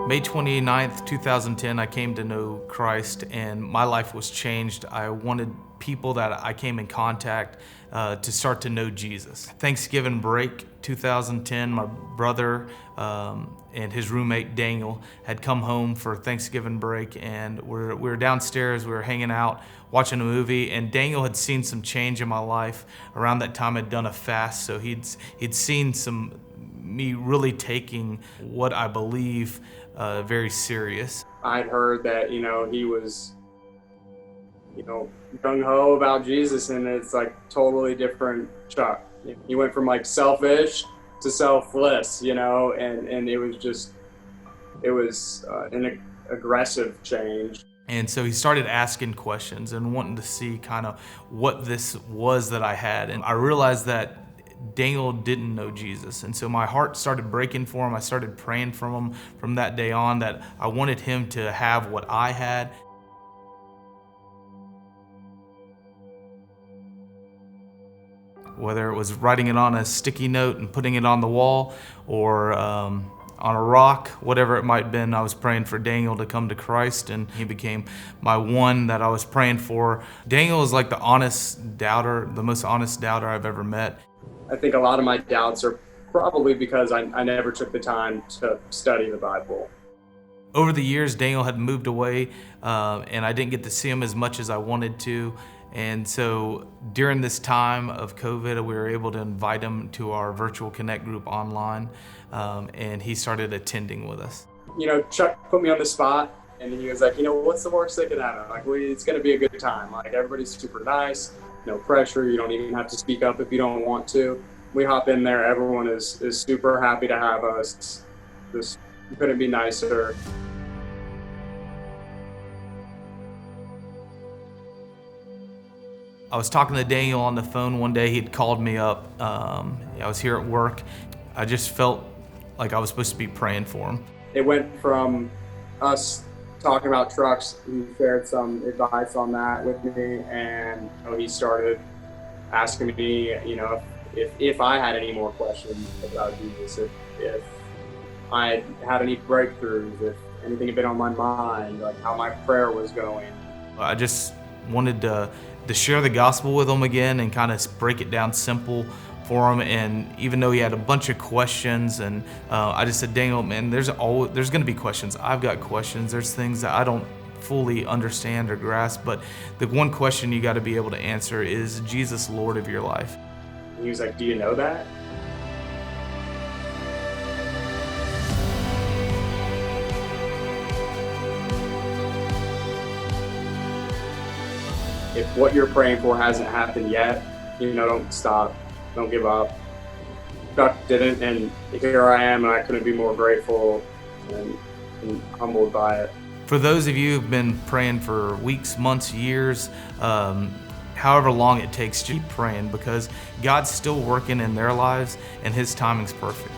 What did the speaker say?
May 29th, 2010, I came to know Christ and my life was changed. I wanted people that I came in contact to start to know Jesus. Thanksgiving break 2010, my brother and his roommate Daniel had come home for Thanksgiving break, and we were downstairs, we were hanging out, watching a movie, and Daniel had seen some change in my life. Around that time I'd done a fast, so he'd seen me really taking what I believe very serious. I'd heard that, he was, gung-ho about Jesus, and it's like totally different Chuck. He went from like selfish to selfless, and it was an aggressive change. And so he started asking questions and wanting to see kind of what this was that I had. And I realized that Daniel didn't know Jesus. And so my heart started breaking for him. I started praying for him from that day on, that I wanted him to have what I had. Whether it was writing it on a sticky note and putting it on the wall, or on a rock, whatever it might have been, I was praying for Daniel to come to Christ, and he became my one that I was praying for. Daniel is like the honest doubter, the most honest doubter I've ever met. I think a lot of my doubts are probably because I never took the time to study the Bible. Over the years, Daniel had moved away, and I didn't get to see him as much as I wanted to. And so during this time of COVID, we were able to invite him to our virtual Connect group online, and he started attending with us. Chuck put me on the spot, and he was like, what's the worst that could happen? Like, it's going to be a good time. Like, everybody's super nice, no pressure. You don't even have to speak up if you don't want to. We hop in there. Everyone is super happy to have us. This couldn't be nicer. I was talking to Daniel on the phone one day. He'd called me up. I was here at work. I just felt like I was supposed to be praying for him. It went from us talking about trucks. He shared some advice on that with me, and he started asking me, if I had any more questions about Jesus, if I had any breakthroughs, if anything had been on my mind, like how my prayer was going. I just wanted to share the gospel with him again and kind of break it down simple for him. And even though he had a bunch of questions, and I just said, Daniel, man, there's going to be questions. I've got questions. There's things that I don't fully understand or grasp, but the one question you got to be able to answer is Jesus Lord of your life? And he was like, do you know that? If what you're praying for hasn't happened yet, don't stop, don't give up. Chuck didn't, and here I am, and I couldn't be more grateful and humbled by it. For those of you who've been praying for weeks, months, years, however long it takes, keep praying, because God's still working in their lives and His timing's perfect.